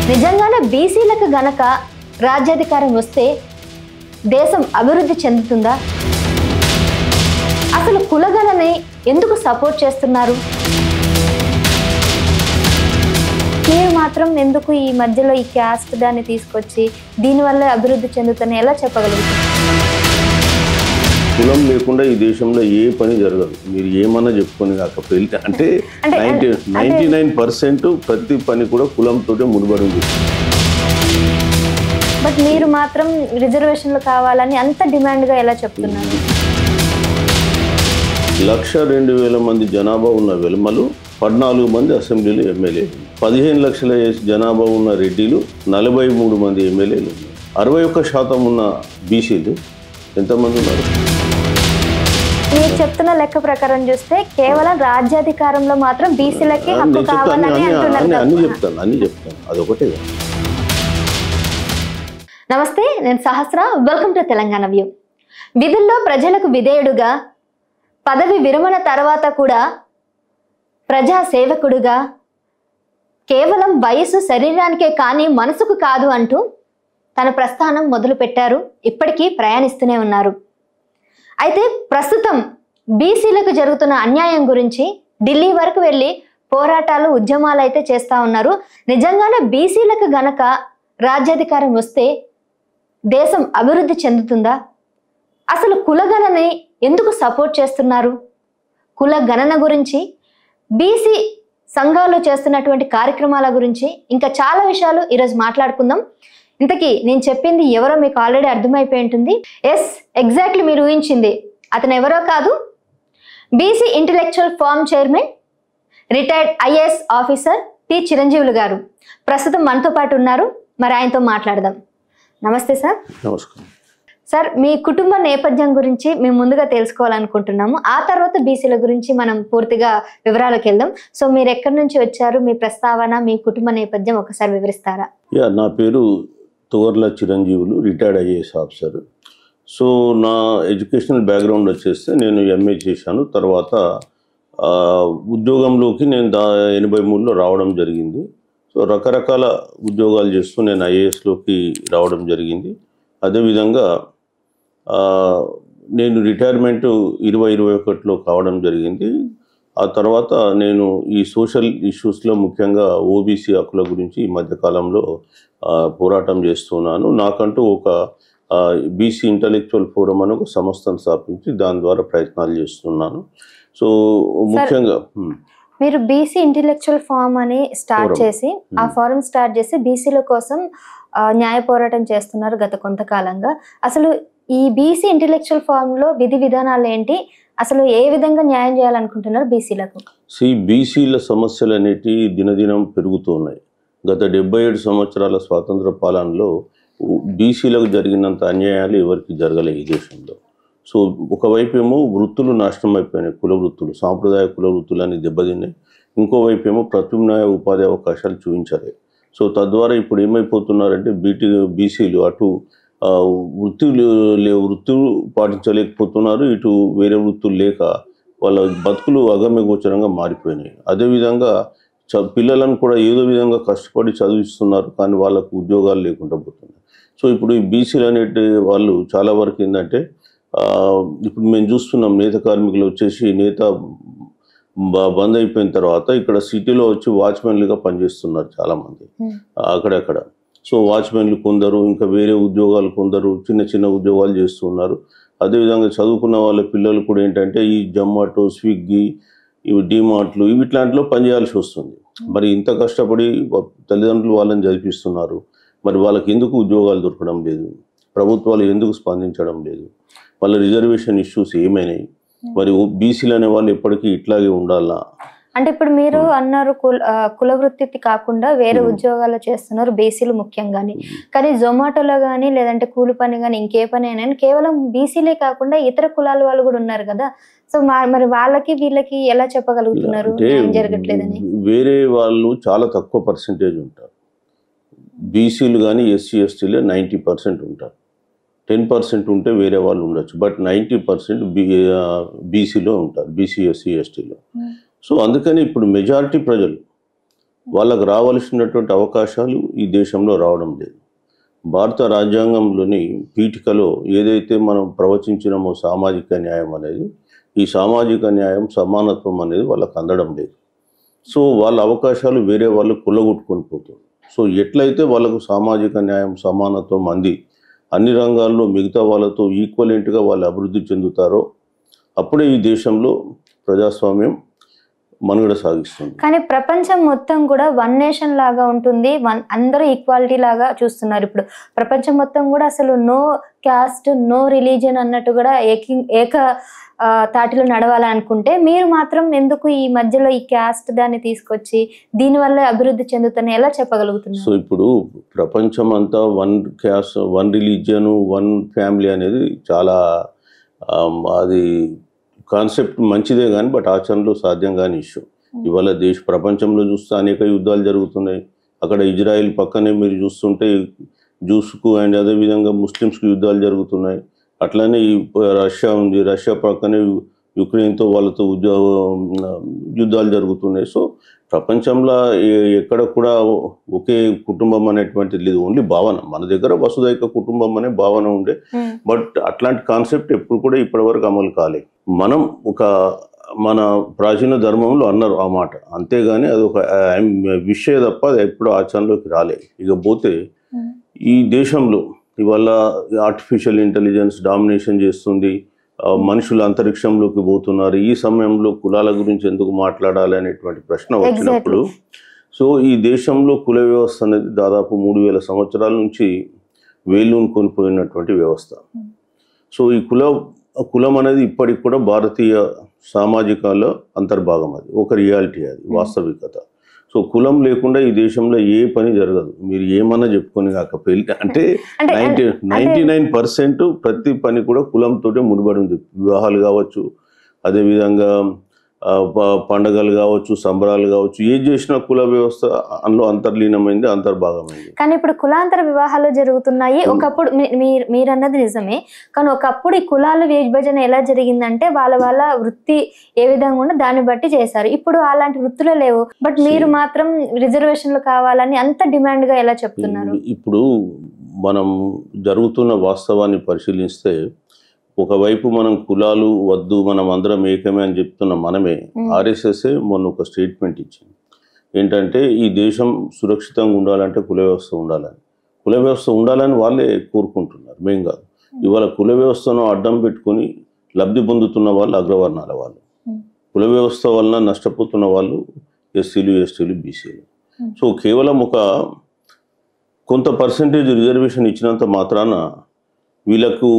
నిజంగానే బీసీలకు గనక రాజ్యాధికారం వస్తే దేశం అభివృద్ధి చెందుతుందా? అసలు కులగణని ఎందుకు సపోర్ట్ చేస్తున్నారు? మీరు మాత్రం ఎందుకు ఈ మధ్యలో ఈ క్యాస్ట్ దాన్ని తీసుకొచ్చి దీనివల్ల అభివృద్ధి చెందుతుందని ఎలా చెప్పగలుగుతారు? కులం లేకుండా ఈ దేశంలో ఏ పని జరగదు. మీరు ఏమన్నా చెప్పుకొని కాకపోతే అంటే 99% ప్రతి పని కూడా కులంతో ముడిపడి ఉంది. బట్ మీరు మాత్రం రిజర్వేషన్లు కావాలని అంత డిమాండ్గా ఎలా చెప్తున్నారు? 1,02,000 మంది జనాభా ఉన్న వెలమలు, 14 మంది అసెంబ్లీలో ఎమ్మెల్యేలు, 15 లక్షల జనాభా ఉన్న రెడ్డిలు, 43 మంది ఎమ్మెల్యేలు, 61% ఉన్న బీసీలు ఎంతమంది ఉన్నారు? మీరు చెప్తున్న లెక్క ప్రకారం చూస్తే కేవలం రాజ్యాధికారంలో మాత్రం బీసీలకి హక్కు కావాలని అంటున్నారు. అన్ని చెప్తాను అదొకటే. నమస్తే, నేను Sahasra. Welcome to Telangana view. విధుల్లో ప్రజలకు విధేయుడుగా, పదవి విరమణ తర్వాత కూడా ప్రజా సేవకుడుగా, కేవలం వయసు శరీరానికే కానీ మనసుకు కాదు అంటూ తన ప్రస్థానం మొదలు పెట్టారు. ఇప్పటికీ ప్రయాణిస్తూనే ఉన్నారు. అయితే ప్రస్తుతం బీసీలకు జరుగుతున్న అన్యాయం గురించి ఢిల్లీ వరకు వెళ్ళి పోరాటాలు, ఉద్యమాలు అయితే చేస్తూ ఉన్నారు. నిజంగానే బీసీలకు గనక రాజ్యాధికారం వస్తే దేశం అభివృద్ధి చెందుతుందా? అసలు కులగణని ఎందుకు సపోర్ట్ చేస్తున్నారు? కుల గణన గురించి, బీసీ సంఘాలు చేస్తున్నటువంటి కార్యక్రమాల గురించి, ఇంకా చాలా విషయాలు ఈరోజు మాట్లాడుకుందాం. ఇంతకీ నేను చెప్పింది ఎవరో మీకు ఆల్రెడీ అర్థమైపోయి ఉంటుంది. ఎస్, ఎగ్జాక్ట్లీ మీరు ఊహించింది. అతను ఎవరో కాదు, BC intellectual forum chairman, retired IAS officer T Chiranjeevulu గారు ప్రస్తుతం మనతో పాటు ఉన్నారు. మరి ఆయనతో మాట్లాడదాం. నమస్తే సార్. నమస్కారం సార్. మీ కుటుంబ నేపథ్యం గురించి మేము ముందుగా తెలుసుకోవాలనుకుంటున్నాము. ఆ తర్వాత బీసీల గురించి మనం పూర్తిగా వివరాలకు వెళ్దాం. సో మీరు ఎక్కడి నుంచి వచ్చారు, మీ ప్రస్తావన, మీ కుటుంబ నేపథ్యం ఒకసారి వివరిస్తారా? నా పేరు తువర్ల చిరంజీవులు, రిటైర్డ్ ఐఏఎస్ ఆఫీసర్. సో నా ఎడ్యుకేషనల్ బ్యాక్గ్రౌండ్ వచ్చేస్తే నేను ఎంఏ చేశాను. తర్వాత ఉద్యోగంలోకి నేను 83లో రావడం జరిగింది. సో రకరకాల ఉద్యోగాలు చేస్తూ నేను ఐఏఎస్లోకి రావడం జరిగింది. అదేవిధంగా నేను రిటైర్మెంట్ 2021లో కావడం జరిగింది. ఆ తర్వాత నేను ఈ సోషల్ ఇష్యూస్లో ముఖ్యంగా ఓబీసీ హక్కుల గురించి ఈ మధ్యకాలంలో పోరాటం చేస్తున్నాను. నాకంటూ ఒక బీసీ ఇంటలెక్చువల్ ఫోరం అని ఒక సంస్థను స్థాపించి దాని ద్వారా ప్రయత్నాలు చేస్తున్నాను. సో ముఖ్యంగా మీరు బీసీ ఇంటెలెక్చువల్ ఫార్మ్ అని స్టార్ట్ చేసి, ఆ ఫారం స్టార్ట్ చేసి బీసీల కోసం న్యాయ పోరాటం చేస్తున్నారు గత కొంతకాలంగా. అసలు ఈ బీసీ ఇంటెలెక్చువల్ ఫార్మ్ లో విధి విధానాలు ఏంటి? అసలు ఏ విధంగా న్యాయం చేయాలనుకుంటున్నారు బీసీలకు? బీసీల సమస్యలు అనేటివి దినదినం పెరుగుతున్నాయి. గత 77 సంవత్సరాల స్వాతంత్ర పాలనలో బీసీలకు జరిగినంత అన్యాయాలు ఎవరికి జరగలేదు ఈ దేశంలో. సో ఒకవైపు ఏమో వృత్తులు నాశనం అయిపోయినాయి, కుల వృత్తులు, సాంప్రదాయ కుల వృత్తులని దెబ్బతిన్నాయి. ఇంకోవైపు ఏమో ప్రత్యామ్నాయ ఉపాధి అవకాశాలు చూపించాలి. సో తద్వారా ఇప్పుడు ఏమైపోతున్నారంటే బీసీలు అటు వృత్తులు పాటించలేకపోతున్నారు, ఇటు వేరే వృత్తులు లేక వాళ్ళ బతుకులు అగమ్యగోచరంగా మారిపోయినాయి. అదేవిధంగా పిల్లలను కూడా ఏదో విధంగా కష్టపడి చదివిస్తున్నారు, కానీ వాళ్ళకు ఉద్యోగాలు లేకుండా పోతున్నాయి. సో ఇప్పుడు ఈ బీసీలు అనేటి వాళ్ళు చాలా వరకు ఏంటంటే ఇప్పుడు మేము చూస్తున్నాం, నేత కార్మికులు వచ్చేసి నేత బంద్ అయిపోయిన తర్వాత ఇక్కడ సిటీలో వచ్చి వాచ్మెన్లుగా పనిచేస్తున్నారు చాలామంది అక్కడక్కడ. సో వాచ్మెన్లు కొందరు, ఇంకా వేరే ఉద్యోగాలు కొందరు చిన్న చిన్న ఉద్యోగాలు చేస్తున్నారు. అదేవిధంగా చదువుకున్న వాళ్ళ పిల్లలు కూడా ఏంటంటే ఈ జొమాటో, స్విగ్గీ, ఇవి డిమార్ట్లు ఇట్లాంటిలో పనిచేయాల్సి వస్తుంది. మరి ఇంత కష్టపడి తల్లిదండ్రులు వాళ్ళని చదివిస్తున్నారు, మరి వాళ్ళకి ఎందుకు ఉద్యోగాలు దొరకడం లేదు? ప్రభుత్వాలు ఎందుకు స్పందించడం లేదు? వాళ్ళ రిజర్వేషన్ ఇష్యూస్ ఏమైనాయి? మరి బీసీలు అనే వాళ్ళు ఎప్పటికీ ఇట్లాగే ఉండాలా? అంటే ఇప్పుడు మీరు అన్నారు కుల వృత్తి కాకుండా వేరే ఉద్యోగాలు చేస్తున్నారు బీసీలు ముఖ్యంగానే, కానీ జొమాటోలో కానీ లేదంటే కూలి పని కానీ ఇంకే పని అయినా కేవలం బీసీలే కాకుండా ఇతర కులాల వాళ్ళు కూడా ఉన్నారు కదా. సో మరి వాళ్ళకి వీళ్ళకి ఎలా చెప్పగలుగుతున్నారు జరగట్లేదని? వేరే వాళ్ళు చాలా తక్కువ పర్సెంటేజ్ ఉంటారు. బీసీలు కానీ ఎస్సీ ఎస్టీలే 90% ఉంటారు. 10% ఉంటే వేరే వాళ్ళు ఉండొచ్చు, బట్ 90% బీసీలో ఉంటారు, బీసీ ఎస్సీ ఎస్టీలో. సో అందుకని ఇప్పుడు మెజారిటీ ప్రజలు వాళ్ళకు రావాల్సినటువంటి అవకాశాలు ఈ దేశంలో రావడం లేదు. భారత రాజ్యాంగంలోని పీఠికలో ఏదైతే మనం ప్రవచించినామో సామాజిక న్యాయం అనేది, ఈ సామాజిక న్యాయం సమానత్వం అనేది వాళ్ళకు అందడం లేదు. సో వాళ్ళ అవకాశాలు వేరే వాళ్ళు కుల్లగొట్టుకొని పోతారు. సో ఎట్లయితే వాళ్ళకు సామాజిక న్యాయం సమానత్వం అంది అన్ని రంగాల్లో మిగతా వాళ్ళతో ఈక్వలెంట్గా వాళ్ళు అభివృద్ధి చెందుతారో అప్పుడే ఈ దేశంలో ప్రజాస్వామ్యం మనుగడ సాగిస్తుంది. కానీ ప్రపంచం మొత్తం కూడా వన్ నేషన్ లాగా ఉంటుంది, అందరూ ఈక్వాలిటీ లాగా చూస్తున్నారు. ఇప్పుడు ప్రపంచం మొత్తం కూడా అసలు నో క్యాస్ట్ నో రిలీజియన్ అన్నట్టు కూడా ఏక తాటిలో నడవాలనుకుంటే మీరు మాత్రం ఎందుకు ఈ మధ్యలో ఈ క్యాస్ట్ దాన్ని తీసుకొచ్చి దీనివల్ల అభివృద్ధి చెందుతారని ఎలా చెప్పగలుగుతున్నారు? సో ఇప్పుడు ప్రపంచం అంతా one caste one religion one family అనేది చాలా అది కాన్సెప్ట్ మంచిదే కానీ బట్ ఆచరణలో సాధ్యం కాని ఇష్యూ. ఇవాళ ప్రపంచంలో చూస్తే అనేక యుద్ధాలు జరుగుతున్నాయి. అక్కడ ఇజ్రాయిల్ పక్కనే మీరు చూస్తుంటే జూస్కు అండ్ అదేవిధంగా ముస్లిమ్స్కి యుద్ధాలు జరుగుతున్నాయి. అట్లానే ఈ రష్యా ఉంది, రష్యా పక్కనే యుక్రెయిన్తో వాళ్ళతో యుద్ధాలు జరుగుతున్నాయి. సో ప్రపంచంలో ఎక్కడ కూడా ఒకే కుటుంబం అనేటువంటిది లేదు, ఓన్లీ భావన. మన దగ్గర వసుదైక కుటుంబం అనే భావన ఉండే, బట్ అట్లాంటి కాన్సెప్ట్ ఎప్పుడు కూడా ఇప్పటివరకు అమలు కాలేదు. మనం మన ప్రాచీన ధర్మంలో అన్నారు ఆ మాట, అంతేగాని అది ఒక విషయ తప్ప అది ఎప్పుడు ఆచరణలోకి రాలేదు. ఇక పోతే ఈ దేశంలో ఇవాళ ఆర్టిఫిషియల్ ఇంటెలిజెన్స్ డామినేషన్ చేస్తుంది, మనుషులు అంతరిక్షంలోకి పోతున్నారు. ఈ సమయంలో కులాల గురించి ఎందుకు మాట్లాడాలి అనేటువంటి ప్రశ్న వచ్చినప్పుడు, సో ఈ దేశంలో కుల వ్యవస్థ అనేది దాదాపు 3000 సంవత్సరాల నుంచి వేళ్ళూను కొనిపోయినటువంటి వ్యవస్థ. సో ఈ కులం అనేది ఇప్పటికి కూడా భారతీయ సామాజికాల అంతర్భాగం, అది ఒక రియాలిటీ, అది వాస్తవికత. సో కులం లేకుండా ఈ దేశంలో ఏ పని జరగదు. మీరు ఏమన్నా చెప్పుకొని కాక పెళ్ళి అంటే 99% ప్రతి పని కూడా కులంతో ముడిపడి ఉంది. వివాహాలు కావచ్చు, అదేవిధంగా పండగలు కావచ్చు, సంబరాలు కావచ్చు, ఏది చేసినా కుల వ్యవస్థ అందులో అంతర్లీనమైంది, అంతర్భాగమైంది. కానీ ఇప్పుడు కులాంతర వివాహాలు జరుగుతున్నాయి. ఒకప్పుడు మీరు అన్నది నిజమే, కానీ ఒకప్పుడు ఈ కులాల విభజన ఎలా జరిగిందంటే వాళ్ళ వృత్తి ఏ విధంగా ఉందో దాన్ని బట్టి చేశారు. ఇప్పుడు అలాంటి వృత్తులు లేవు, బట్ మీరు మాత్రం రిజర్వేషన్లు కావాలని అంత డిమాండ్ గా ఎలా చెప్తున్నారు? ఇప్పుడు మనం జరుగుతున్న వాస్తవాన్ని పరిశీలిస్తే ఒకవైపు మనం కులాలు వద్దు, మనం అందరం ఏకమే అని చెప్తున్న మనమే, ఆర్ఎస్ఎస్ఏ మొన్న ఒక స్టేట్మెంట్ ఇచ్చింది. ఏంటంటే ఈ దేశం సురక్షితంగా ఉండాలంటే కుల వ్యవస్థ ఉండాలని, కుల వ్యవస్థ ఉండాలని వాళ్ళే కోరుకుంటున్నారు, మేం కాదు. ఇవాళ కుల వ్యవస్థను అడ్డం పెట్టుకుని లబ్ధి పొందుతున్న వాళ్ళు అగ్రవర్ణాల వాళ్ళు, కుల వ్యవస్థ వలన నష్టపోతున్న వాళ్ళు ఎస్సీలు, ఎస్టీలు, బీసీలు. సో కేవలం కొంత పర్సెంటేజ్ రిజర్వేషన్ ఇచ్చినంత మాత్రాన వీళ్ళకు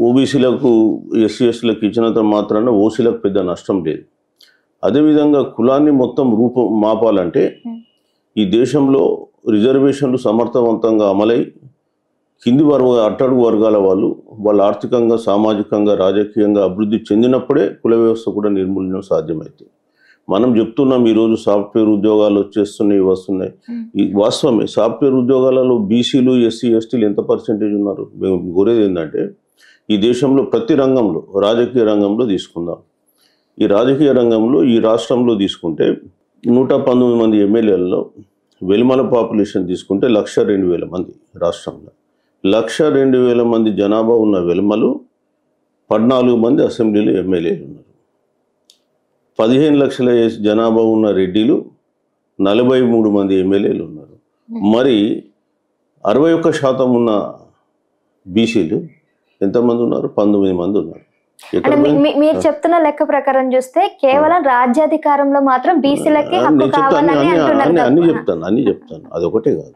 ఓబీసీలకు ఎస్సీ ఎస్టీలకు ఇచ్చినంత మాత్రాన ఓసీలకు పెద్ద నష్టం లేదు. అదేవిధంగా కులాన్ని మొత్తం మాపాలంటే ఈ దేశంలో రిజర్వేషన్లు సమర్థవంతంగా అమలై కింది అట్టడుగు వర్గాల వాళ్ళు ఆర్థికంగా, సామాజికంగా, రాజకీయంగా అభివృద్ధి చెందినప్పుడే కుల వ్యవస్థ కూడా నిర్మూలన సాధ్యమవుతుంది. మనం చెప్తున్నాం ఈరోజు సాఫ్ట్వేర్ ఉద్యోగాలు వస్తున్నాయి. ఈ వాస్తవమే. సాఫ్ట్వేర్ ఉద్యోగాలలో బీసీలు, ఎస్సీ, ఎస్టీలు ఎంత పర్సెంటేజ్ ఉన్నారు? మేము కోరేది ఏంటంటే ఈ దేశంలో ప్రతి రంగంలో, రాజకీయ రంగంలో తీసుకుందాం, ఈ రాజకీయ రంగంలో ఈ రాష్ట్రంలో తీసుకుంటే 119 మంది ఎమ్మెల్యేలలో వెలుమల పాపులేషన్ తీసుకుంటే 1,02,000 మంది. రాష్ట్రంలో 1,02,000 మంది జనాభా ఉన్న వెలుమలు 14 మంది అసెంబ్లీలో ఎమ్మెల్యేలు ఉన్నారు. 15 లక్షల జనాభా ఉన్న రెడ్డిలు 43 మంది ఎమ్మెల్యేలు ఉన్నారు. మరి 61% ఉన్న బీసీలు ఎంతమంది ఉన్నారు? 19 మంది ఉన్నారు. మీరు చెప్తున్న లెక్క ప్రకారం చూస్తే కేవలం రాజ్యాధికారంలో మాత్రం బీసీలకి అన్ని చెప్తాను, అదొకటే కాదు,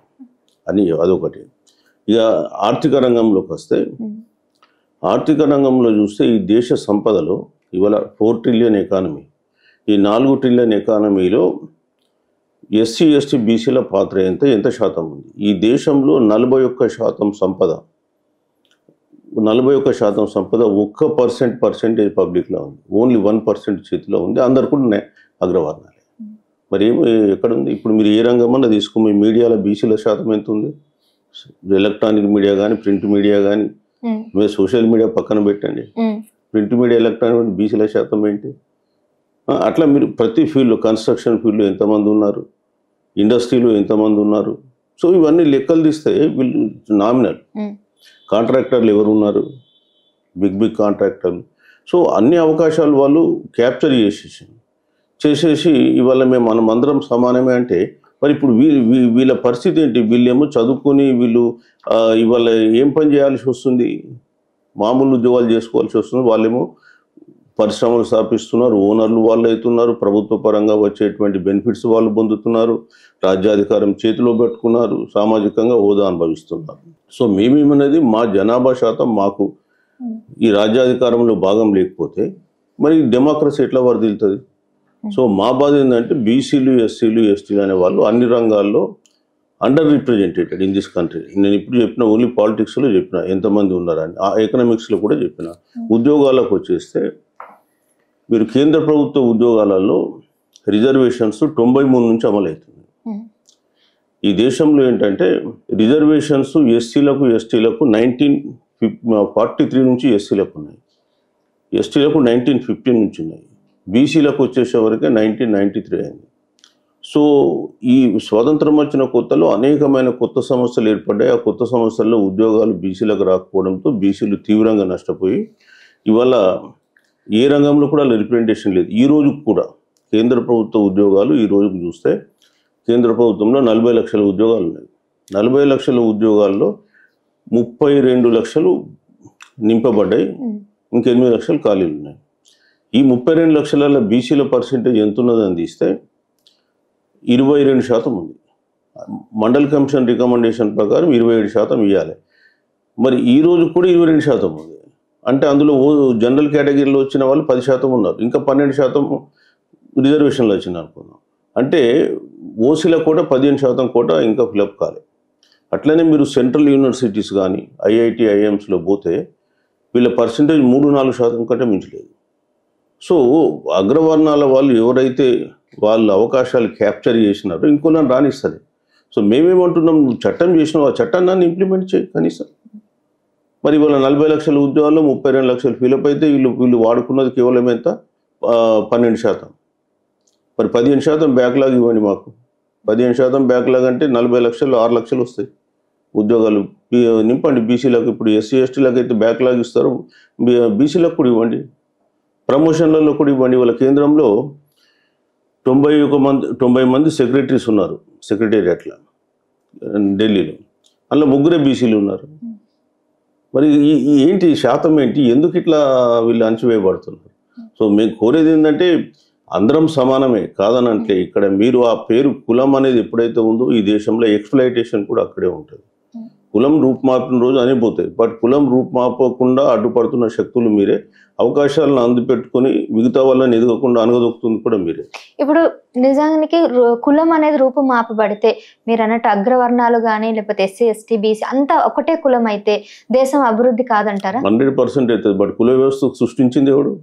అదొకటి. ఇక ఆర్థిక రంగంలోకి వస్తే, ఆర్థిక రంగంలో చూస్తే ఈ దేశ సంపదలో ఇవాళ 4 ట్రిలియన్ ఎకానమీ, ఈ 4 ట్రిలియన్ ఎకానమీలో ఎస్సీ, ఎస్టీ, బీసీల పాత్ర ఎంత శాతం ఉంది? ఈ దేశంలో 41% సంపద, 41% సంపద 1% పబ్లిక్లో ఉంది, ఓన్లీ 1% చేతిలో ఉంది. అందరు కూడా అగ్రవర్ణాలే. మరి ఎక్కడ ఉంది? ఇప్పుడు మీరు ఏ రంగమన్నా తీసుకో, మీ మీడియాలో బీసీల శాతం ఎంత ఉంది? ఎలక్ట్రానిక్ మీడియా కానీ, ప్రింట్ మీడియా కానీ, మీరు సోషల్ మీడియా పక్కన పెట్టండి, ప్రింట్ మీడియా, ఎలక్ట్రానిక్ బీసీల శాతం ఏంటి? అట్లా మీరు ప్రతి ఫీల్డ్లో, కన్స్ట్రక్షన్ ఫీల్డ్లో ఎంతమంది ఉన్నారు? ఇండస్ట్రీలో ఎంతమంది ఉన్నారు. సో ఇవన్నీ లెక్కలు తీస్తే వీళ్ళు నామినల్. కాంట్రాక్టర్లు ఎవరు ఉన్నారు, బిగ్ కాంట్రాక్టర్లు. సో అన్ని అవకాశాలు వాళ్ళు క్యాప్చర్ చేసేసి ఇవాళ మనం అందరం సమానమే అంటే మరి ఇప్పుడు వీళ్ళ పరిస్థితి ఏంటి? వీళ్ళేమో చదువుకొని వీళ్ళు ఇవాళ ఏం పని చేయాల్సి వస్తుంది? మామూలు ఉద్యోగాలు చేసుకోవాల్సి వస్తుంది. వాళ్ళేమో పరిశ్రమలు స్థాపిస్తున్నారు, ఓనర్లు వాళ్ళు అవుతున్నారు, ప్రభుత్వ పరంగా వచ్చేటువంటి బెనిఫిట్స్ వాళ్ళు పొందుతున్నారు, రాజ్యాధికారం చేతిలో పెట్టుకున్నారు, సామాజికంగా హోదా అనుభవిస్తున్నారు. సో మేమేమనేది మా జనాభా శాతం మాకు ఈ రాజ్యాధికారంలో భాగం లేకపోతే మరి డెమోక్రసీ ఎట్లా వర్ధిల్తుంది? సో మా బాధ ఏంటంటే బీసీలు, ఎస్సీలు, ఎస్టీలు అనే వాళ్ళు అన్ని రంగాల్లో అండర్ రిప్రజెంటేటెడ్ ఇన్ దిస్ కంట్రీ. నేను ఇప్పుడు చెప్పిన ఓన్లీ పాలిటిక్స్లో చెప్పిన ఎంతమంది ఉన్నారని, ఆ ఎకనామిక్స్లో కూడా చెప్పిన. ఉద్యోగాలకు వచ్చేస్తే మీరు కేంద్ర ప్రభుత్వ ఉద్యోగాలలో రిజర్వేషన్స్ 93 నుంచి అమలవుతుంది. ఈ దేశంలో ఏంటంటే రిజర్వేషన్స్ ఎస్సీలకు, ఎస్టీలకు 1943 నుంచి ఎస్సీలకు ఉన్నాయి, ఎస్టీలకు 1915 నుంచి ఉన్నాయి, బీసీలకు వచ్చేసేవరకే 1993 అయింది. సో ఈ స్వాతంత్రం వచ్చిన కొత్తలో అనేకమైన కొత్త సమస్యలు ఏర్పడ్డాయి. ఆ కొత్త సమస్యల్లో ఉద్యోగాలు బీసీలకు రాకపోవడంతో బీసీలు తీవ్రంగా నష్టపోయి ఇవాళ ఏ రంగంలో కూడా రిప్రజెంటేషన్ లేదు. ఈ రోజు కూడా కేంద్ర ప్రభుత్వ ఉద్యోగాలు ఈ రోజుకు చూస్తే కేంద్ర ప్రభుత్వంలో 40 లక్షల ఉద్యోగాలు ఉన్నాయి. 40 లక్షల ఉద్యోగాల్లో 32 లక్షలు నింపబడ్డాయి, ఇంక 8 లక్షలు ఖాళీలు ఉన్నాయి. ఈ 32 లక్షల బీసీల పర్సెంటేజ్ ఎంత ఉన్నదని తీస్తే 22% ఉంది. మండల్ కమిషన్ రికమెండేషన్ ప్రకారం 27% ఇవ్వాలి. మరి ఈ రోజు కూడా 22% ఉంది. అంటే అందులో జనరల్ కేటగిరీలో వచ్చిన వాళ్ళు 10% ఉన్నారు, ఇంకా 12% రిజర్వేషన్లు వచ్చింది అనుకుందాం. అంటే ఓసీల కోట 15% కోట ఇంకా ఫిలప్ కాలేదు. అట్లనే మీరు సెంట్రల్ యూనివర్సిటీస్ కానీ ఐఐటి, ఐఎమ్స్లో పోతే వీళ్ళ పర్సెంటేజ్ 3-4% కంటే మించలేదు. సో అగ్రవర్ణాల వాళ్ళు ఎవరైతే వాళ్ళ అవకాశాలు క్యాప్చర్ చేసినారో ఇంకోళ్ళని రానిస్తుంది. సో మేమేమంటున్నాం, నువ్వు చట్టం చేసినావు, ఆ చట్టాన్ని ఇంప్లిమెంట్ చేయి కనీసం. మరి ఇవాళ 40 లక్షల ఉద్యోగాల్లో 32 లక్షలు ఫిలప్ అయితే వీళ్ళు వాడుకున్నది కేవలం ఎంత? 12%. మరి 15% బ్యాక్లాగ్ ఇవ్వండి మాకు. 15% బ్యాక్లాగ్ అంటే 40 లక్షలు 6 లక్షలు వస్తాయి ఉద్యోగాలు నింపండి బీసీలకు. ఇప్పుడు ఎస్సీ, ఎస్టీలకు అయితే బ్యాక్లాగ్ ఇస్తారు, బీసీలకు కూడా ఇవ్వండి, ప్రమోషన్లలో కూడా ఇవ్వండి. వాళ్ళ కేంద్రంలో 90 మంది సెక్రటరీస్ ఉన్నారు సెక్రటేరియట్లో ఢిల్లీలో, అందులో 3 బీసీలు ఉన్నారు. మరి ఏంటి శాతం ఏంటి? ఎందుకు ఇట్లా వీళ్ళు అణచివేయబడుతున్నారు? సో మేము కోరేది ఏంటంటే అందరం సమానమే కాదని అంటే ఇక్కడ మీరు ఆ పేరు కులం అనేది ఎప్పుడైతే ఉందో ఈ దేశంలో ఎక్స్‌ప్లాయిటేషన్ కూడా అక్కడే ఉంటుంది. కులం రూపుమాపిన రోజు అనిపోతాయి, బట్ కులం రూపుమాపకుండా అడ్డుపడుతున్న శక్తులు మీరే. అవకాశాలను అందిపెట్టుకొని మిగతా వాళ్ళని ఎదగకుండా అనగదొక్కుతుంది కూడా మీరే. ఇప్పుడు నిజానికి కులం అనేది రూపం మాపబడితే మీరు అన్నట్టు అగ్రవర్ణాలు కానీ లేకపోతే ఎస్సీ, ఎస్టీ, బీసీ అంతా ఒకటే కులం అయితే దేశం అభివృద్ధి కాదంటారా? 100% అవుతుంది. బట్ కుల వ్యవస్థ సృష్టించింది ఎవడు?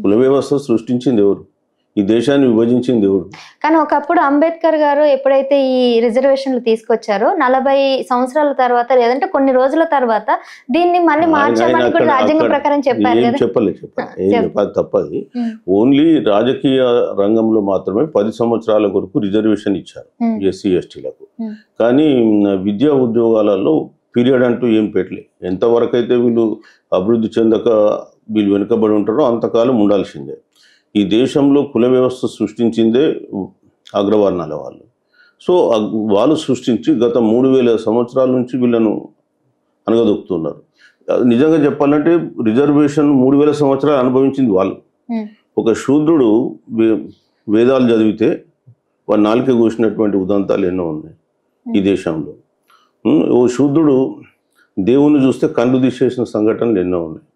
కుల వ్యవస్థ సృష్టించింది ఎవరు? ఈ దేశాన్ని విభజించింది ఎవరు? కానీ ఒకప్పుడు అంబేద్కర్ గారు ఎప్పుడైతే ఈ రిజర్వేషన్లు తీసుకొచ్చారో 40 సంవత్సరాల తర్వాత లేదంటే కొన్ని రోజుల తర్వాత దీన్ని మళ్ళీ మార్చామని కూడా రాజ్యాంగ ప్రకారం చెప్పారు కదా. చెప్పలేదు తప్పది. ఓన్లీ రాజకీయ రంగంలో మాత్రమే 10 సంవత్సరాల వరకు రిజర్వేషన్ ఇచ్చారు ఎస్సీ, ఎస్టీలకు. కానీ విద్యా ఉద్యోగాలలో పీరియడ్ అంటూ ఏం పెట్టలేదు. ఎంతవరకు అయితే వీళ్ళు అభివృద్ధి చెందక వీళ్ళు వెనుకబడి ఉంటారో అంతకాలం ఉండాల్సిందే. ఈ దేశంలో కుల వ్యవస్థ సృష్టించిందే అగ్రవర్ణాల వాళ్ళు. సో వాళ్ళు సృష్టించి గత 3000 సంవత్సరాల నుంచి వీళ్ళను అనగదొక్కుతున్నారు. నిజంగా చెప్పాలంటే రిజర్వేషన్ 3000 సంవత్సరాలు అనుభవించింది వాళ్ళు. ఒక శూద్రుడు వేదాలు చదివితే వారి నాలుక కోసినటువంటి ఉదంతాలు ఎన్నో ఉన్నాయి ఈ దేశంలో. ఓ శూద్రుడు దేవుని చూస్తే కళ్ళు తీసేసిన సంఘటనలు ఎన్నో ఉన్నాయి.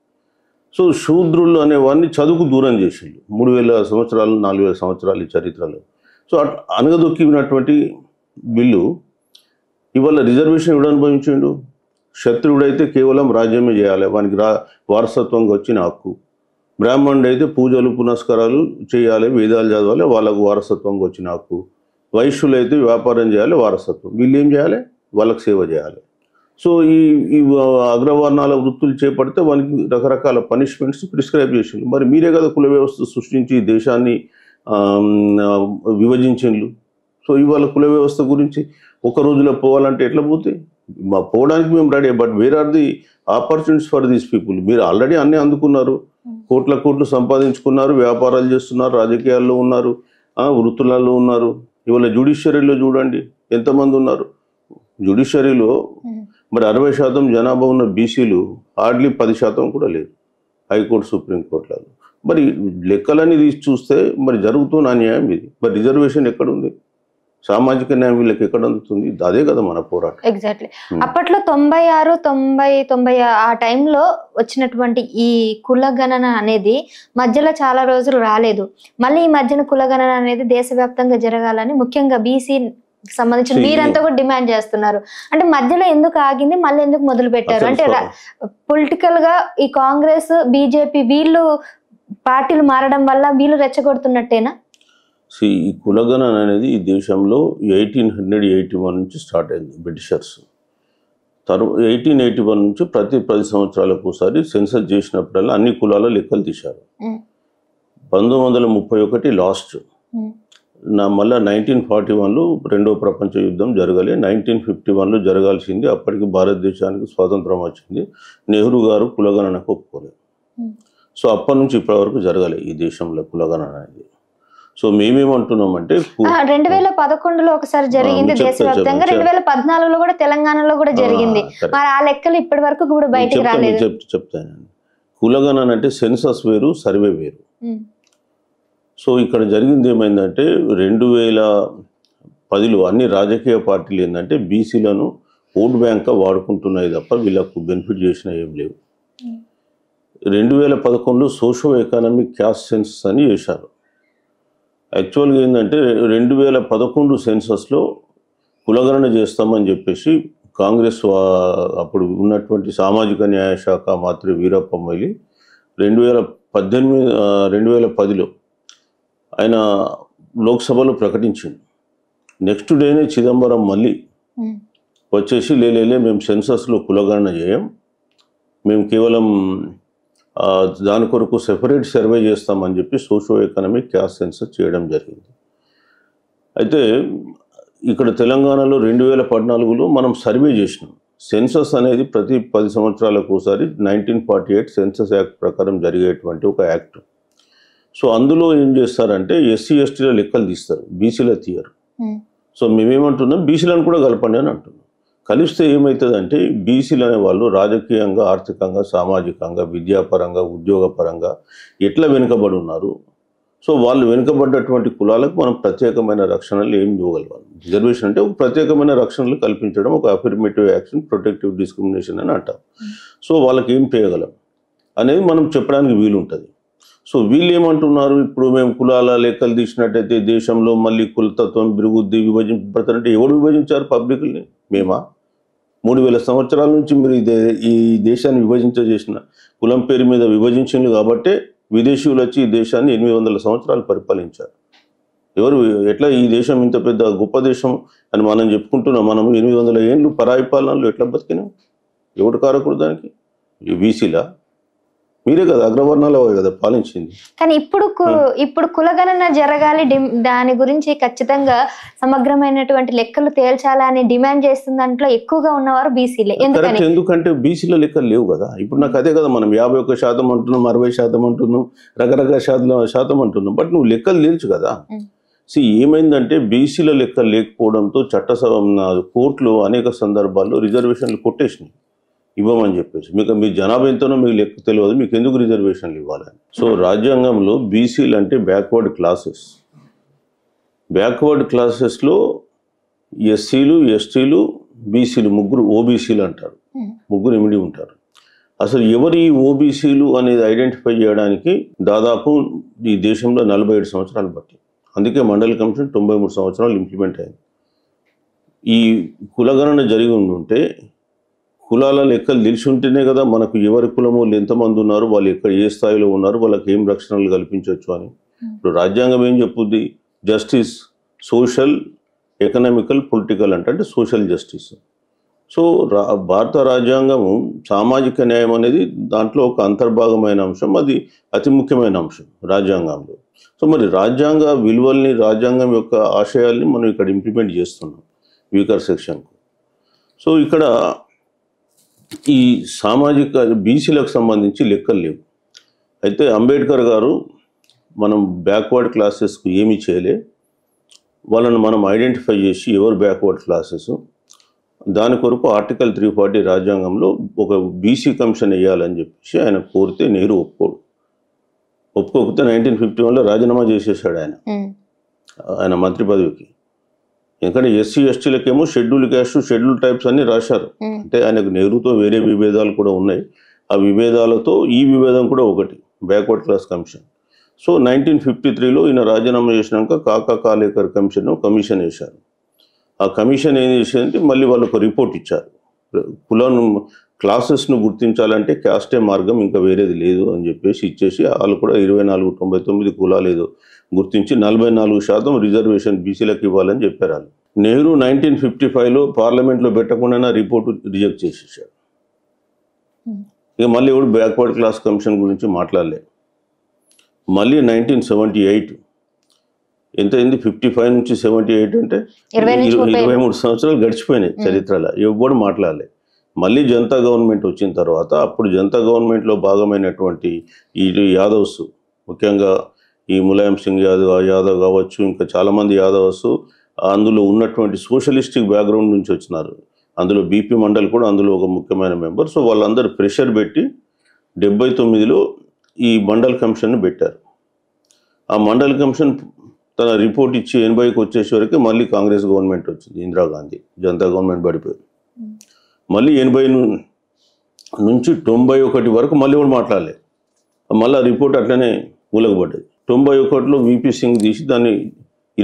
సో శూద్రులు అనేవాడిని చదువుకు దూరం చేసిండు 3000 సంవత్సరాలు 4000 సంవత్సరాలు ఈ చరిత్రలో. సో అట్లా అనగదొక్కినటువంటి వీళ్ళు ఇవాళ రిజర్వేషన్ ఎవడు అనుభవించిండు? క్షత్రుడైతే కేవలం రాజ్యమే చేయాలి, వానికి వారసత్వంగా వచ్చిన హక్కు. బ్రాహ్మణుడు అయితే పూజలు పునస్కారాలు చేయాలి, వేదాలు చదవాలి, వాళ్ళకు వారసత్వంగా వచ్చిన హక్కు. వైశ్యులైతే వ్యాపారం చేయాలి, వారసత్వం. వీళ్ళు ఏం చేయాలి? వాళ్ళకు సేవ చేయాలి. సో ఈ అగ్రవర్ణాల వృత్తులు చేపడితే వానికి రకరకాల పనిష్మెంట్స్ ప్రిస్క్రైబ్ చేసిండ్రు. మరి మీరే కదా కుల వ్యవస్థ సృష్టించి దేశాన్ని విభజించిండ్రు. సో సో ఇవాళ కుల వ్యవస్థ గురించి ఒక రోజులో పోవాలంటే ఎట్లా పోతే పోవడానికి మేము ready, but where are the opportunities for these people? మీరు ఆల్రెడీ అన్నీ అందుకున్నారు, కోట్లు సంపాదించుకున్నారు, వ్యాపారాలు చేస్తున్నారు, రాజకీయాల్లో ఉన్నారు, వృత్తులలో ఉన్నారు. ఇవాళ జ్యుడిషియరీలో చూడండి ఎంతమంది ఉన్నారు. జ్యుడిషియరీలో మరి 60% జనాభా ఉన్న బీసీలు హార్డ్లీ 10% కూడా లేదు హైకోర్టు సుప్రీంకోర్టులలో. మరి లెక్కలన్నీ తీసి చూస్తే మరి జరుగుతున్న అన్యాయం ఇది. మరి రిజర్వేషన్ ఎక్కడుంది? సామాజిక న్యాయం వీళ్ళకి ఎక్కడ అందుతుంది? అదే కదా మన పోరాటం. ఎగ్జాక్ట్లీ. అప్పట్లో 96, 90 ఆ టైంలో వచ్చినటువంటి ఈ కులగణన అనేది మధ్యలో చాలా రోజులు రాలేదు. మళ్ళీ ఈ మధ్యన కులగణన అనేది దేశవ్యాప్తంగా జరగాలని ముఖ్యంగా బీసీ సంబంధించిన మీరంతా కూడా డిమాండ్ చేస్తున్నారు. అంటే మధ్యలో ఎందుకు ఆగింది, మళ్ళీ ఎందుకు మొదలు పెట్టారు? అంటే పొలిటికల్ గా ఈ కాంగ్రెస్, బీజేపీ వీళ్ళు పార్టీలు మారడం వల్ల వీళ్ళు రెచ్చగొడుతున్నట్టేనా? ఈ కులగణన అనేది ఈ దేశంలో 1881 నుంచి స్టార్ట్ అయింది. బ్రిటిషర్స్ 1881 నుంచి ప్రతి 10 సంవత్సరాలకు ఒకసారి సెన్సస్ చేసినప్పుడల్లా అన్ని కులాల లెక్కలు తీశారు. 1931 లాస్ట్. మళ్ళీ 1941లో రెండో ప్రపంచ యుద్ధం జరగలే. 1951లో జరగాల్సింది. అప్పటికి భారతదేశానికి స్వాతంత్రం వచ్చింది. నెహ్రూ గారు కులగణనకు ఒప్పుకోలేదు. సో అప్పటి నుంచి ఇప్పటి వరకు జరగలే ఈ దేశంలో కులగణన అనేది. సో మేమేమంటున్నామంటే 2011లో ఒకసారి జరిగింది దేశవ్యాప్తంగా, 2014లో కూడా తెలంగాణలో కూడా జరిగింది. మరి ఆ లెక్కలు ఇప్పటి వరకు కూడా బయటికి రాలేదు. చెప్తానండి. కులగణన అంటే సెన్సస్ వేరు, సర్వే వేరు. సో ఇక్కడ జరిగింది ఏమైందంటే 2010లో అన్ని రాజకీయ పార్టీలు ఏంటంటే బీసీలను ఓట్ బ్యాంక్గా వాడుకుంటున్నాయి తప్ప వీళ్ళకు బెనిఫిట్ చేసిన ఏం లేవు. 2011లో సోషో ఎకనామిక్ క్యాస్ట్ సెన్సస్ అని చేశారు. యాక్చువల్గా ఏంటంటే 2011 సెన్సస్లో కులగణన చేస్తామని చెప్పేసి కాంగ్రెస్ అప్పుడు ఉన్నటువంటి సామాజిక న్యాయ శాఖ మంత్రి వీరప్ప మొయిలీ 2010లో ఆయన లోక్సభలో ప్రకటించింది. నెక్స్ట్ డేనే చిదంబరం మళ్ళీ వచ్చేసి లేలే మేము సెన్సస్లో కులగణన చేయం, మేము కేవలం దాని కొరకు సెపరేట్ సర్వే చేస్తామని చెప్పి సోషో ఎకనామిక్ క్యాస్ట్ సెన్సస్ చేయడం జరిగింది. అయితే ఇక్కడ తెలంగాణలో 2014లో మనం సర్వే చేసినాం. సెన్సస్ అనేది ప్రతి 10 సంవత్సరాలకు ఒకసారి 1948 సెన్సస్ యాక్ట్ ప్రకారం జరిగేటువంటి ఒక యాక్ట్. సో అందులో ఏం చేస్తారంటే ఎస్సీ ఎస్టీల లెక్కలు తీస్తారు, బీసీల తీయరు. సో మేమేమంటున్నాం బీసీలను కూడా కలపండి అని అంటున్నాం. కలిస్తే ఏమవుతుందంటే బీసీలు అనే వాళ్ళు రాజకీయంగా, ఆర్థికంగా, సామాజికంగా, విద్యాపరంగా, ఉద్యోగపరంగా ఎట్లా వెనుకబడి ఉన్నారు. సో వాళ్ళు వెనుకబడ్డటువంటి కులాలకు మనం ప్రత్యేకమైన రక్షణలు ఏం ఇవ్వగలగాలి. రిజర్వేషన్ అంటే ఒక ప్రత్యేకమైన రక్షణలు కల్పించడం, ఒక అఫర్మేటివ్ యాక్షన్, ప్రొటెక్టివ్ డిస్క్రిమినేషన్ అని అంటాం. సో వాళ్ళకి ఏం చేయగలం అనేది మనం చెప్పడానికి వీలుంటుంది. సో వీళ్ళు ఏమంటున్నారు, ఇప్పుడు మేము కులాల లెక్కలు తీసినట్టయితే దేశంలో మళ్ళీ కులతత్వం బిరుగుద్ది, విభజింపబడతారంటే ఎవరు విభజించారు పబ్లిక్ని? మేమా? 3000 సంవత్సరాల నుంచి మీరు ఈ దేశాన్ని విభజించేసిన కులం పేరు మీద విభజించింది కాబట్టే విదేశీయులు వచ్చి ఈ దేశాన్ని 800 సంవత్సరాలు పరిపాలించారు. ఎవరు ఎట్లా ఈ దేశం ఇంత పెద్ద గొప్ప దేశం అని మనం చెప్పుకుంటున్నాం. మనం 800 ఏళ్ళు పరాయి పాలనలో ఎట్లా బతికినాం? ఎవడు కారకుడు దానికి? ఈ బీసీలా? మీరే కదా, అగ్రవర్ణాల కదా పాలించింది. కానీ ఇప్పుడు కులగణన జరగాలి, దాని గురించి ఖచ్చితంగా సమగ్రమైనటువంటి లెక్కలు తేల్చాలని డిమాండ్ చేస్తున్న దాంట్లో ఎక్కువగా ఉన్నవారు బీసీలే. ఎందుకంటే బీసీల లెక్కలు లేవు కదా. ఇప్పుడు నాకు అదే కదా, మనం 51% అంటున్నాం, 60% అంటున్నాం, రకరకాల శాతం అంటున్నాం. బట్ నువ్వు లెక్కలు తేల్చు కదా. ఏమైందంటే బీసీల లెక్కలు లేకపోవడంతో చట్టసభ కోర్టులు అనేక సందర్భాల్లో రిజర్వేషన్లు కొట్టేసినాయి ఇవ్వమని చెప్పేసి. మీ జనాభా ఎంతనో మీకు లెక్క తెలియదు, మీకు ఎందుకు రిజర్వేషన్లు ఇవ్వాలని. సో రాజ్యాంగంలో బీసీలు అంటే బ్యాక్వర్డ్ క్లాసెస్. బ్యాక్వర్డ్ క్లాసెస్లో ఎస్సీలు, ఎస్టీలు, బీసీలు ముగ్గురు ఓబీసీలు అంటారు, ముగ్గురు ఇమిడి ఉంటారు. అసలు ఎవరు ఈ ఓబీసీలు అనేది ఐడెంటిఫై చేయడానికి దాదాపు ఈ దేశంలో 47 సంవత్సరాలు పట్టింది. అందుకే మండల్ కమిషన్ 93 సంవత్సరాలు ఇంప్లిమెంట్ అయింది. ఈ కులగణన జరిగి ఉంటే కులాల లెక్కలు తెలిసి ఉంటేనే కదా మనకు ఎవరి కులము ఎంతమంది ఉన్నారు, వాళ్ళు ఎక్కడ ఏ స్థాయిలో ఉన్నారు, వాళ్ళకి ఏం రక్షణలు కల్పించవచ్చు అని. ఇప్పుడు రాజ్యాంగం ఏం చెప్పుద్ది? జస్టిస్, సోషల్, ఎకనామికల్, పొలిటికల్ అంటే సోషల్ జస్టిస్. సో భారత రాజ్యాంగము సామాజిక న్యాయం అనేది దాంట్లో ఒక అంతర్భాగమైన అంశం, అది అతి ముఖ్యమైన అంశం రాజ్యాంగంలో. సో మరి రాజ్యాంగ విలువల్ని, రాజ్యాంగం యొక్క ఆశయాల్ని మనం ఇక్కడ ఇంప్లిమెంట్ చేస్తున్నాం వీకర్ సెక్షన్కు. సో ఇక్కడ ఈ సామాజిక బీసీలకు సంబంధించి లెక్కలు లేవు. అయితే అంబేద్కర్ గారు మనం బ్యాక్వర్డ్ క్లాసెస్కు ఏమీ చేయలే, వాళ్ళని మనం ఐడెంటిఫై చేసి ఎవరు బ్యాక్వర్డ్ క్లాసెస్, దాని కొరకు ఆర్టికల్ 340 రాజ్యాంగంలో ఒక బీసీ కమిషన్ వేయాలని చెప్పేసి ఆయన కోరితే నెహ్రూ ఒప్పుకోకపోతే 1951లో రాజీనామా చేసేసాడు ఆయన మంత్రి పదవికి. ఎందుకంటే ఎస్సీ ఎస్టీలకేమో షెడ్యూల్ క్యాస్ట్, షెడ్యూల్ టైప్స్ అన్ని రాశారు. అంటే ఆయనకు నెహ్రూతో వేరే విభేదాలు కూడా ఉన్నాయి. ఆ విభేదాలతో ఈ విభేదం కూడా ఒకటి, బ్యాక్వర్డ్ క్లాస్ కమిషన్. సో 1953లో ఈయన రాజీనామా చేసినాక కాకా కాలేకర్ కమిషన్ వేశారు. ఆ కమిషన్ ఏం చేసిందంటే మళ్ళీ వాళ్ళు ఒక రిపోర్ట్ ఇచ్చారు, కులను క్లాసెస్ను గుర్తించాలంటే క్యాస్టే మార్గం, ఇంకా వేరేది లేదు అని చెప్పేసి ఇచ్చేసి వాళ్ళు కూడా 2499 కులాలు ఏదో గుర్తించి 44% రిజర్వేషన్ బీసీలకు ఇవ్వాలని చెప్పారు వాళ్ళు. నెహ్రూ 1955లో పార్లమెంట్లో పెట్టకుండా రిపోర్టు రిజెక్ట్ చేసేసాడు. ఇక మళ్ళీ ఎవడు బ్యాక్వర్డ్ క్లాస్ కమిషన్ గురించి మాట్లాడలే. మళ్ళీ 1978 ఎంత అయింది, 55 నుంచి 78 అంటే 23 సంవత్సరాలు గడిచిపోయినాయి చరిత్రలో, ఎవ్వడు మాట్లాడలే. మళ్ళీ జనతా గవర్నమెంట్ వచ్చిన తర్వాత అప్పుడు జనతా గవర్నమెంట్లో భాగమైనటువంటి ఈ యాదవ్స్, ముఖ్యంగా ఈ ములాయం సింగ్ యాదవ్ కావచ్చు, ఇంకా చాలామంది యాదవ్స్ అందులో ఉన్నటువంటి సోషలిస్టిక్ బ్యాక్గ్రౌండ్ నుంచి వచ్చినారు. అందులో బీపీ మండల్ కూడా అందులో ఒక ముఖ్యమైన మెంబర్. సో వాళ్ళందరూ ప్రెషర్ పెట్టి 79లో ఈ మండల్ కమిషన్ను పెట్టారు. ఆ మండల్ కమిషన్ తన రిపోర్ట్ ఇచ్చి 80కి వచ్చేసే వరకు మళ్ళీ కాంగ్రెస్ గవర్నమెంట్ వచ్చింది, ఇందిరాగాంధీ, జనతా గవర్నమెంట్ పడిపోయింది. మళ్ళీ 80 నుంచి 91 వరకు మళ్ళీ కూడా మాట్లాడలేదు. మళ్ళీ ఆ రిపోర్ట్ అట్లనే మూలకపడ్డది. 91లో విపి సింగ్ తీసి దాన్ని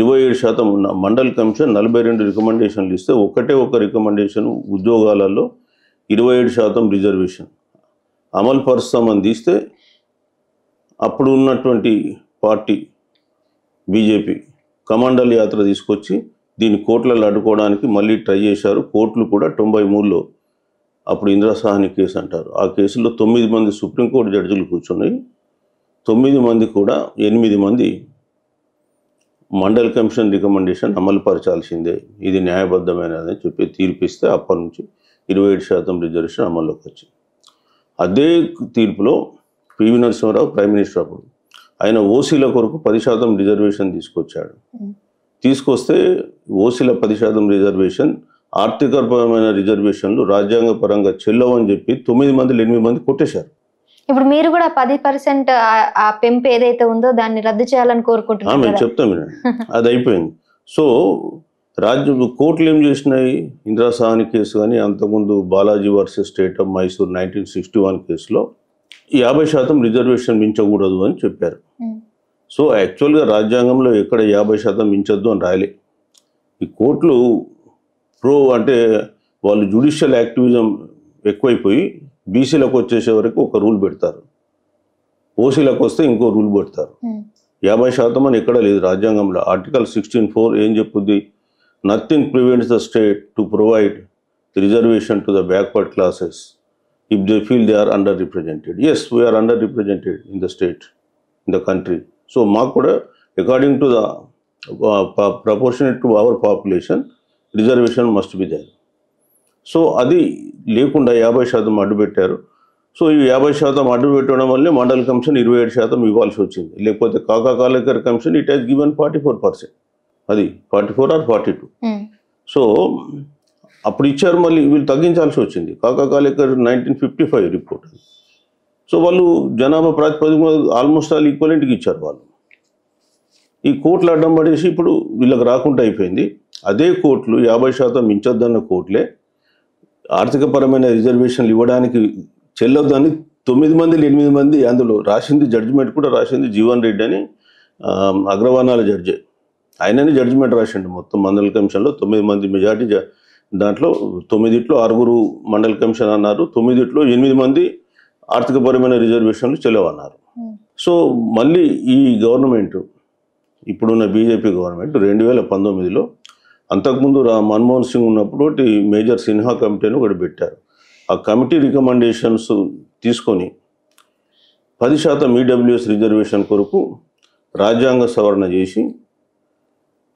27% ఉన్న మండల్ కమిషన్ 42 రికమెండేషన్లు ఇస్తే ఒక రికమెండేషన్ ఉద్యోగాలలో 27% రిజర్వేషన్ అమలు పరుస్తామని తీస్తే అప్పుడు ఉన్నటువంటి పార్టీ బీజేపీ కమండల్ యాత్ర తీసుకొచ్చి దీన్ని కోర్టులలో అడ్డుకోవడానికి మళ్ళీ ట్రై చేశారు. కోర్టులు కూడా 93లో అప్పుడు ఇందిరా సాహ్ని కేసు అంటారు, ఆ కేసులో 9 మంది సుప్రీంకోర్టు జడ్జిలు కూర్చున్నాయి. 9 మంది కూడా 8 మంది మండల్ కమిషన్ రికమెండేషన్ అమలు పరచాల్సిందే, ఇది న్యాయబద్ధమైనదని చెప్పి తీర్పిస్తే అప్పటి నుంచి 27% రిజర్వేషన్ అమల్లోకి వచ్చింది. అదే తీర్పులో పివి నరసింహారావు ప్రైమ్ మినిస్టర్ అప్పుడు ఆయన ఓసీల కొరకు 10% రిజర్వేషన్ తీసుకొచ్చాడు. తీసుకొస్తే ఓసీల 10% రిజర్వేషన్, ఆర్థికపరమైన రిజర్వేషన్లు రాజ్యాంగపరంగా చెల్లవని చెప్పి 9 మంది 8 మంది కొట్టేశారు. ఇప్పుడు మీరు కూడా 10% ఆ పెంపు ఏదైతే ఉందో దాన్ని రద్దు చేయాలని కోరుకుంటున్నారు. చెప్తాం, అది అయిపోయింది. సో కోర్టులు ఏం చేసినాయి, ఇందిరా సాహ్ని కేసు కానీ అంతకుముందు Balaji versus state of Mysore 1961 కేసులో 50% రిజర్వేషన్ మించకూడదు అని చెప్పారు. సో యాక్చువల్గా రాజ్యాంగంలో ఎక్కడ 50% మించొద్దు అని రాయలే. ఈ కోర్టులు అంటే వాళ్ళు జ్యుడిషియల్ యాక్టివిజం ఎక్కువైపోయి బీసీలకు వచ్చేసే వరకు ఒక రూల్ పెడతారు, ఓసీలకు వస్తే ఇంకో రూల్ పెడతారు. 50% అని ఎక్కడ లేదు రాజ్యాంగంలో. ఆర్టికల్ 16(4) ఏం చెప్పుద్ది, nothing prevents the state to provide reservation to the backward classes if they feel they are underrepresented. Yes, we are underrepresented in the state, in the country. So మాకు కూడా according to the proportionate to our population, reservation must be there. So అది లేకుండా 50% అడ్డు పెట్టారు. So ఈ 50% అడ్డు పెట్టడం వల్లే మండల్ కమిషన్ 27% ఇవ్వాల్సి వచ్చింది. లేకపోతే కాకా Kalelkar commission it has given 44%, అది 44 or 42. సో అప్పుడు ఇచ్చారు, మళ్ళీ వీళ్ళు తగ్గించాల్సి వచ్చింది. కాకా కాలేకర్ 1955 రిపోర్ట్. సో వాళ్ళు జనాభా ప్రాతిపదిక ఆల్మోస్ట్ ఆల్ ఈక్వలెంట్కి ఇచ్చారు వాళ్ళు. ఈ కోర్టులు అడ్డం పడేసి ఇప్పుడు వీళ్ళకి రాకుండా అయిపోయింది. అదే కోర్టులు 50% మించొద్దన్న కోర్టులే ఆర్థికపరమైన రిజర్వేషన్లు ఇవ్వడానికి చెల్లొద్దని 9 మంది 8 మంది అందులో రాసింది, జడ్జిమెంట్ కూడా రాసింది జీవన్ రెడ్డి అని అగ్రవర్ణాల జడ్జి, ఆయనని జడ్జిమెంట్ రాసిండు. మొత్తం మండల్ కమిషన్లో 9 మంది మెజార్టీ, దాంట్లో 9 6 మండల్ కమిషన్ అన్నారు, 9 8 మంది ఆర్థికపరమైన రిజర్వేషన్లు చెల్లవన్నారు. సో మళ్ళీ ఈ గవర్నమెంట్, ఇప్పుడున్న బీజేపీ గవర్నమెంట్ 2019లో అంతకుముందు మన్మోహన్ సింగ్ ఉన్నప్పుడు ఒకటి మేజర్ సిన్హా కమిటీ అని ఒకటి పెట్టారు. ఆ కమిటీ రికమెండేషన్స్ తీసుకొని 10% ఈడబ్ల్యూఎస్ రిజర్వేషన్ కొరకు రాజ్యాంగ సవరణ చేసి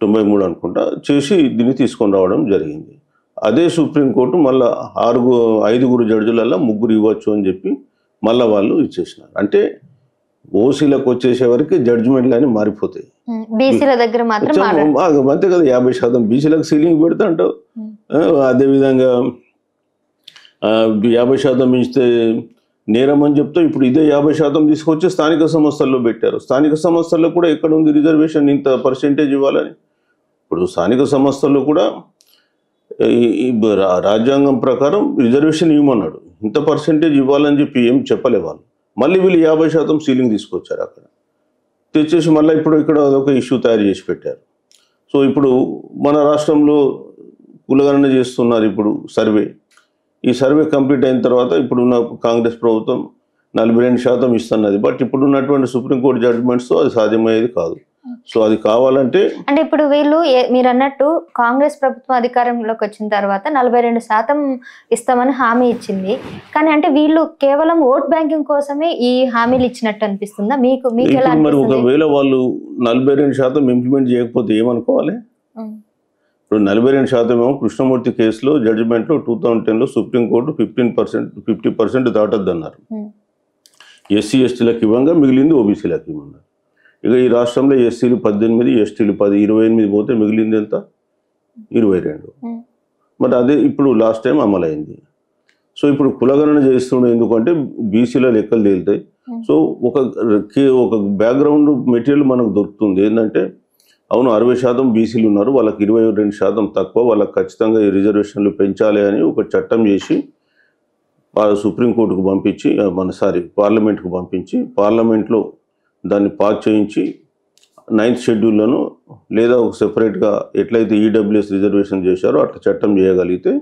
93 అనుకుంటా చేసి దీన్ని తీసుకొని రావడం జరిగింది. అదే సుప్రీంకోర్టు మళ్ళీ 5 జడ్జిలలో 3 ఇవ్వచ్చు అని చెప్పి మళ్ళీ వాళ్ళు ఇచ్చేసినారు. అంటే ఓసీలకు వచ్చేసే వరకు జడ్జిమెంట్లు అని మారిపోతాయి. బీసీల దగ్గర మాత్రం అంతే కదా, 50% బీసీలకు సీలింగ్ పెడతా అంటావు. అదేవిధంగా 50% మించితే నేరం అని చెప్తే ఇప్పుడు ఇదే 50% తీసుకొచ్చి స్థానిక సంస్థల్లో పెట్టారు. స్థానిక సంస్థల్లో కూడా ఎక్కడ ఉంది రిజర్వేషన్ ఇంత పర్సెంటేజ్ ఇవ్వాలని? ఇప్పుడు స్థానిక సంస్థల్లో కూడా రాజ్యాంగం ప్రకారం రిజర్వేషన్ ఇవ్వమన్నాడు, ఇంత పర్సెంటేజ్ ఇవ్వాలని చెప్పి ఏం చెప్పలే వాళ్ళు. మళ్ళీ వీళ్ళు 50% సీలింగ్ తీసుకొచ్చారు. అక్కడ తెచ్చేసి మళ్ళీ ఇప్పుడు ఇక్కడ అదొక ఇష్యూ తయారు చేసి పెట్టారు. సో ఇప్పుడు మన రాష్ట్రంలో కులగణన చేస్తున్నారు. ఇప్పుడు ఈ సర్వే కంప్లీట్ అయిన తర్వాత ఇప్పుడున్న కాంగ్రెస్ ప్రభుత్వం 42% ఇస్తున్నది. బట్ ఇప్పుడు ఉన్నటువంటి సుప్రీంకోర్టు జడ్జిమెంట్స్తో అది సాధ్యమయ్యేది కాదు. సో అది కావాలంటే అంటే ఇప్పుడు వీళ్ళు మీరు అన్నట్టు కాంగ్రెస్ ప్రభుత్వం అధికారంలోకి వచ్చిన తర్వాత 42% ఇస్తామని హామీ ఇచ్చింది. కానీ అంటే వీళ్ళు కేవలం ఓట్ బ్యాంకింగ్ కోసమే ఈ హామీలు ఇచ్చినట్టు అనిపిస్తుందా మీకు? ఎలా మరి ఒకవేళ వాళ్ళు 42% ఇంప్లిమెంట్ చేయకపోతే ఏమనుకోవాలి? ఇప్పుడు 42% ఏమో కృష్ణమూర్తి కేసులో జడ్జిమెంట్లో 2010లో సుప్రీంకోర్టు 50% దాటొద్దన్నారు. ఎస్సీ ఎస్టీలకు ఇవ్వంగా మిగిలింది ఓబీసీలకు ఇవ్వమన్నారు. ఇక ఈ రాష్ట్రంలో ఎస్సీలు 18, ఎస్టీలు 10, 28 పోతే మిగిలింది ఎంత? 22. మరి అదే ఇప్పుడు లాస్ట్ టైం అమలైంది. సో ఇప్పుడు కులగణన చేస్తుండే ఎందుకంటే బీసీల లెక్కలు తేలుతాయి. సో ఒక బ్యాక్గ్రౌండ్ మెటీరియల్ మనకు దొరుకుతుంది. ఏంటంటే అవును 60% బీసీలు ఉన్నారు, వాళ్ళకి 22% తక్కువ, వాళ్ళకి ఖచ్చితంగా ఈ రిజర్వేషన్లు పెంచాలి అని ఒక చట్టం చేసి సుప్రీంకోర్టుకు పంపించి పార్లమెంట్కు పంపించి పార్లమెంట్లో దాన్ని పాస్ చేయించి 9th షెడ్యూల్లను లేదా ఒక సెపరేట్గా ఎట్లయితే ఈడబ్ల్యూఎస్ రిజర్వేషన్ చేశారో అట్లా చట్టం చేయగలిగితే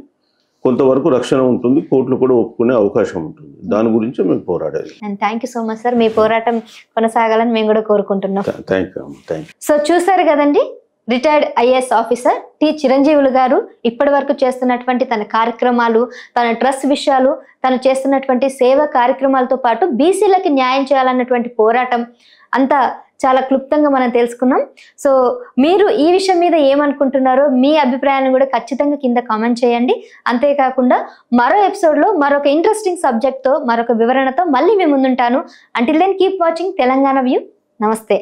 కొంతవరకు రక్షణ ఉంటుంది, కోర్టులు కూడా ఒప్పుకునే అవకాశం ఉంటుంది. దాని గురించి మేము పోరాడేది. Thank you so much sir, మీ పోరాటం కొనసాగాలని మేము కూడా కోరుకుంటున్నాం. Thank you. సో చూసారు కదండి, retired IAS officer T Chiranjeevulu గారు ఇప్పటి వరకు చేస్తున్నటువంటి తన కార్యక్రమాలు, తన ట్రస్ట్ విషయాలు, తను చేస్తున్నటువంటి సేవా కార్యక్రమాలతో పాటు బీసీలకి న్యాయం చేయాలన్నటువంటి పోరాటం అంతా చాలా క్లుప్తంగా మనం తెలుసుకున్నాం. సో మీరు ఈ విషయం మీద ఏమనుకుంటున్నారో మీ అభిప్రాయాన్ని కూడా ఖచ్చితంగా కింద కామెంట్ చేయండి. అంతేకాకుండా మరో ఎపిసోడ్లో మరొక ఇంట్రెస్టింగ్ సబ్జెక్ట్తో మరొక వివరణతో మళ్ళీ మేము ముందుంటాను. Until then keep watching Telangana view. నమస్తే.